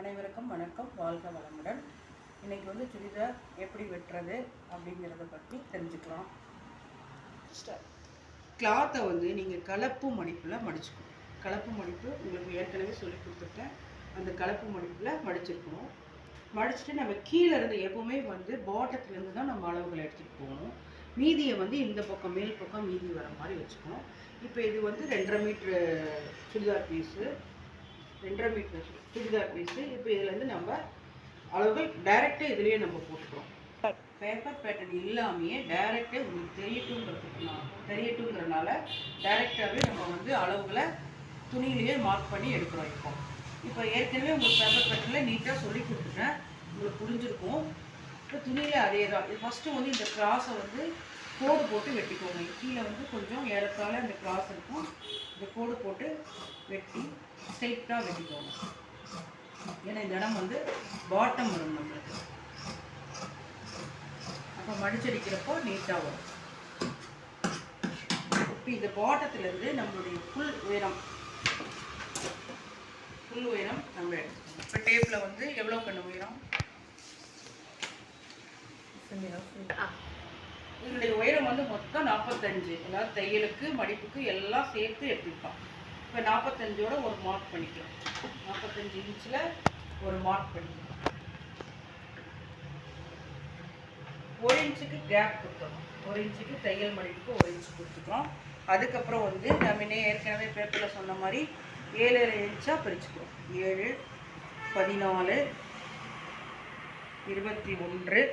அனைவருக்கும் வணக்கம். வாழ்க வளமுடன். இன்றைக்கி வந்து சுடிதார் எப்படி வெட்டுறது அப்படிங்கிறத பற்றி தெரிஞ்சுக்கலாம். கிளாத்தை வந்து நீங்கள் கலப்பு மடிப்பில் மடிச்சுக்கணும். கலப்பு மடிப்பு உங்களுக்கு ஏற்கனவே சொல்லி கொடுத்துருக்கேன். அந்த கலப்பு மடிப்பில் மடிச்சிருக்கணும். மடிச்சுட்டு நம்ம கீழே இருந்து எப்போவுமே வந்து பாட்டத்துலேருந்து தான் நம்ம அளவுகளை எடுத்துகிட்டு போகணும். மீதியை வந்து இந்த பக்கம் மேல் பக்கம் மீதி வர மாதிரி வச்சுக்கணும். இப்போ இது வந்து 2.5 metre churidar piece, 2.5 metre churidar piece. இப்போ இதிலேருந்து நம்ம அளவுகள் டைரெக்டாக இதுலேயே நம்ம போட்டுக்கிறோம். பேப்பர் பேட்டர்ன் இல்லாமையே டைரெக்டாக உங்களுக்கு தெரியட்டுங்கிறனால டைரெக்டாகவே நம்ம வந்து அளவுகளை துணியிலேயே மார்க் பண்ணி எடுக்கிறோம். இப்போ ஏற்கனவே உங்களுக்கு பேப்பர் பேட்டர்னில் நீட்டாக சொல்லி கொடுத்துட்டேன், உங்களுக்கு புரிஞ்சிருக்கும். இப்போ துணியில் அதே தான். இது ஃபஸ்ட்டு வந்து இந்த கிராஸை வந்து கோடு போட்டு வெட்டிக்கோங்க. கீழே வந்து கொஞ்சம் ஏறத்தாழ இந்த கிராஸ் இருக்கும், இந்த கோடு போட்டு வெட்டி ஸ்ட்ரைட்டாக வெட்டிக்கோங்க. ஏன்னா இந்த இடம் வந்து பாட்டம் வரும் நம்மளுக்கு, அப்போ மடிச்சடிக்கிறப்போ நீட்டாக வரும். இப்போ இந்த பாட்டத்துலேருந்து நம்மளுடைய ஃபுல் உயரம் நம்ம எடுத்துக்கணும். இப்போ டேப்பில் வந்து எவ்வளோ கண்ணு உயரம்? இதனுடைய உயரம் வந்து மொத்தம் 45. அதாவது தையலுக்கு மடிப்புக்கு எல்லாம் சேர்த்து எடுத்துக்கலாம். இப்போ 45ஓட ஒரு மார்க் பண்ணிக்கலாம். 45 இன்ச்சில் ஒரு மார்க் பண்ணிக்கலாம். 1 இன்ச்சுக்கு கேப் கொடுத்துருவோம். 1 இன்ச்சுக்கு தையல் மடிப்புக்கு 1 இன்ச்சு கொடுத்துக்கிறோம். அதுக்கப்புறம் வந்து நம்ம ஏற்கனவே பேப்பரில் சொன்ன மாதிரி 7 இன்ச்சாக பிரிச்சுக்கிறோம். 7, 14, 21,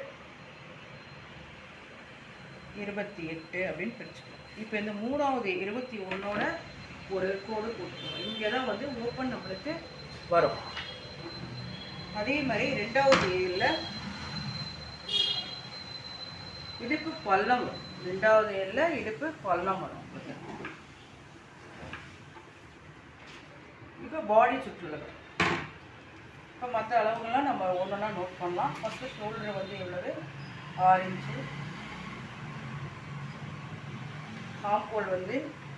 28 அப்படின்னு பிரிச்சுக்கலாம். இப்போ இந்த மூணாவது 21ஓட ஒரு கோடு போட்டுக்கிறோம். இங்கே தான் வந்து ஓப்பன் நம்மளுக்கு வரும். அதே மாதிரி 2வது ஏழில் இடுப்பு பள்ளம் வரும். 2வது ஏழில் இடுப்பு பள்ளம் வரும். இப்போ பாடி சுற்றுலகம். இப்போ மற்ற அளவுகள்லாம் நம்ம ஒன்றா நோட் பண்ணலாம். ஃபஸ்ட்டு ஷோல்டர் வந்து எவ்வளவு? 6 இன்ச்சு. ஆம்கோல் வந்து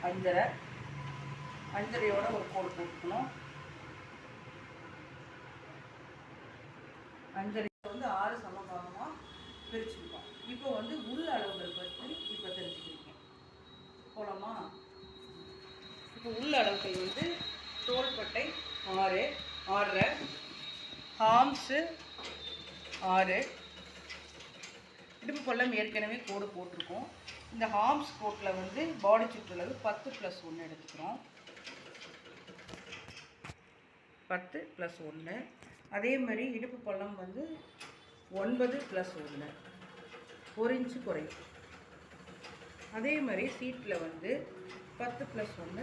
5.5. 5.5ஓட ஒரு கோடு போட்டுக்கணும். 5.5 வந்து 6 சமபாகமாக பிரிச்சுருக்கோம். இப்போ வந்து உள் அளவுகள் பற்றி இப்போ தெரிஞ்சுக்கிறீங்க. போலாமா? இப்போ உள் அளவுகள் வந்து தோள்பட்டை 6, 6.5, ஹார்ம்ஸு 6, இடுப்பு பள்ளம் ஏற்கனவே கோடு போட்டிருக்கோம். இந்த ஹார்ம்ஸ் கோட்டில் வந்து பாடி சுற்றளவு 10+1 எடுத்துக்கிறோம். 10+1. அதே மாதிரி இடுப்பு பள்ளம் வந்து 9+1, 1 இன்ச்சு குறையும். அதே மாதிரி சீட்டில் வந்து 10+1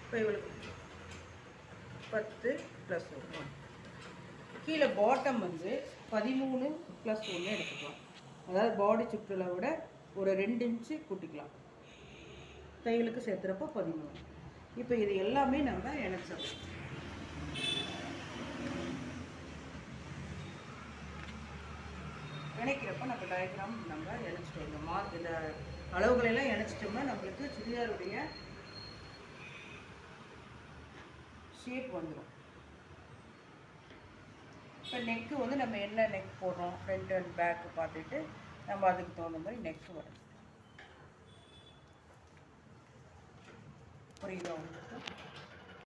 இப்போ இவளுக்கு 10+1. கீழே பாட்டம் வந்து 13+1 எடுத்துக்கலாம். அதாவது பாடி சுற்றளவோட ஒரு 2 இன்ச்சு கூட்டிக்கலாம். தையலுக்கு சேர்த்துறப்போ 13. இப்போ இது எல்லாமே நம்ம இணைச்சிடலாம். இணைக்கிறப்ப நம்ம டயக்ராம் நம்ம இணைச்சிட்டோம். இந்த அளவுகளெல்லாம் இணைச்சிட்டோம்னா நம்மளுக்கு சுடிதாருடைய ஷேப் வந்துடும். இப்போ நெக்கு வந்து நம்ம என்ன நெக் போடுறோம், ஃப்ரண்ட் அண்ட் பேக்கு பார்த்துட்டு நம்ம அதுக்கு தகுந்த மாதிரி நெக்கு வரும். புரியுதா உங்களுக்கு?